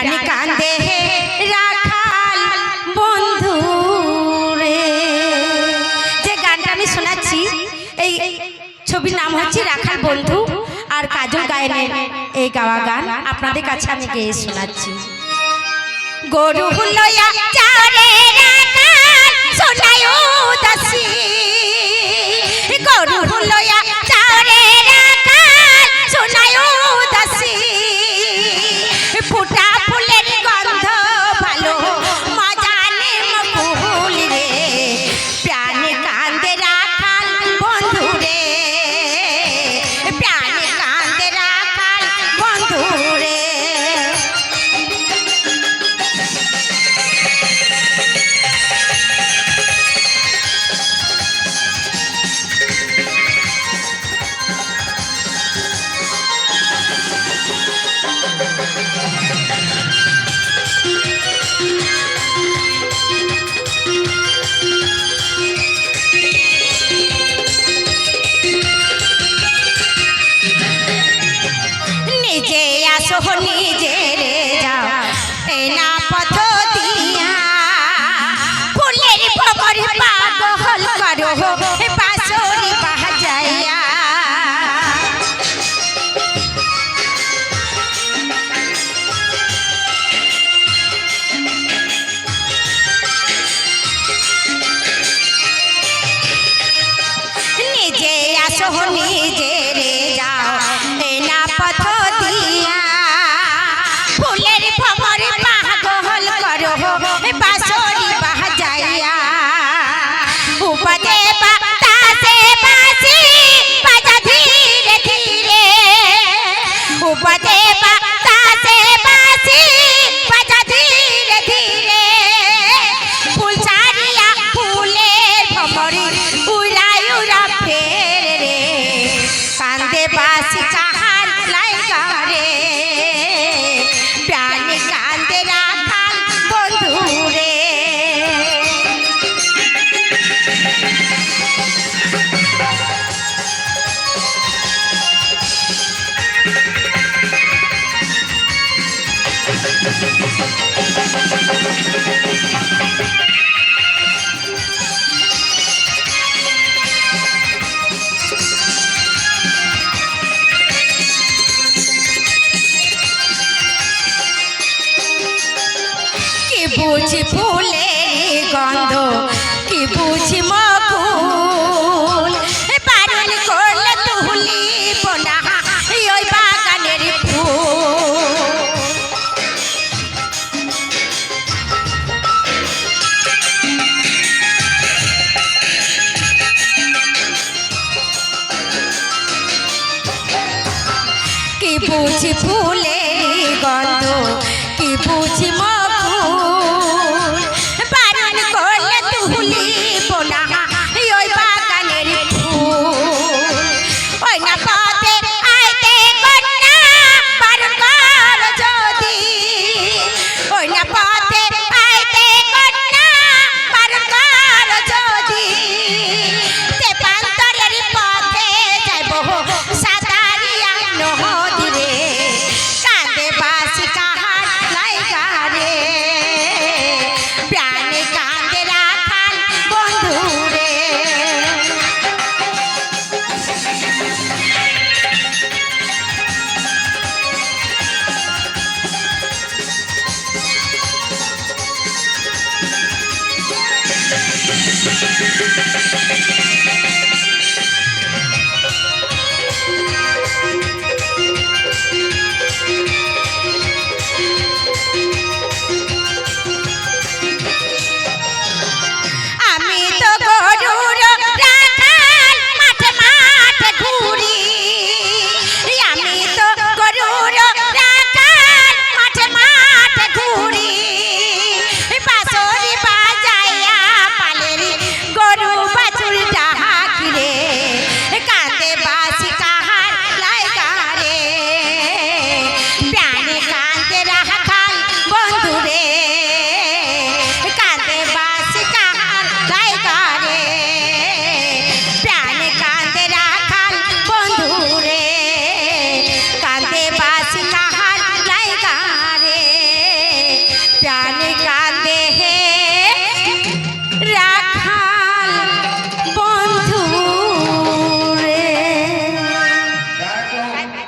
প্রাণে কান্দে রাখাল বন্ধু রে। যে গানটা আমি শোনাচ্ছি এই ছবির নাম হচ্ছে রাখাল বন্ধু, আর কাজল গায়নের এই গাওয়া গান আপনাদের কাছে আমি গেয়ে শোনাচ্ছি। গরু লইয়া চারে রাখাল শোনায় উদাসী, গরু লইয়া চারে রাখাল শোনায় উদাসী। ফুটা ফুলের গন্ধ ভালো মজানে মকুল রে, প্রাণে কান্দে রাখাল বন্ধু রে, প্রাণে কান্দে রাখাল বন্ধু রে। নিজে আসো নিজে রে যাও এই না পথ দিয়া, ফুলের ভবর পাগল করো বাঁশরি বাজাইয়া। নিজে আসো নিজে রে যাও এই না পথ দিয়া, ফুলের ভবর পাগল করো বাঁশরি বাজাইয়া। উপদে বাতাসে বাঁশি বাজা ধীরে ধীরে, উপদে বাতাসে বাঁশি বাজা ধীরে ধীরে। ফুল ছাড়িয়া ফুলের ভবরে উড়াই উড়া ফেরে রে, কান্দে বাঁশি কাহার লাইগা রে, প্রাণে কান্দে রাখাল বন্ধু রে। কি বুঝি ফুলের গন্ধ, কি বুঝি মকুল, বারণ করলে তুলিব না ওই বাগানের ফুল। কি বুঝি ফুলের গন্ধ, কি বুঝি মকুল, বারণ করলে তুলিব না ওই বাগানের ফুল। ওই না পথে আইতে কন্যা বারণ কর যদি, ওই না পথে আইতে কন্যা বারণ কর যদি। তেপান্তরের পথে যাইব সাঁতারিয়া নদী রে, কাঁদে বাঁশি কাহার লাইগা রে, প্রাণে কান্দে রাখাল বন্ধু রে।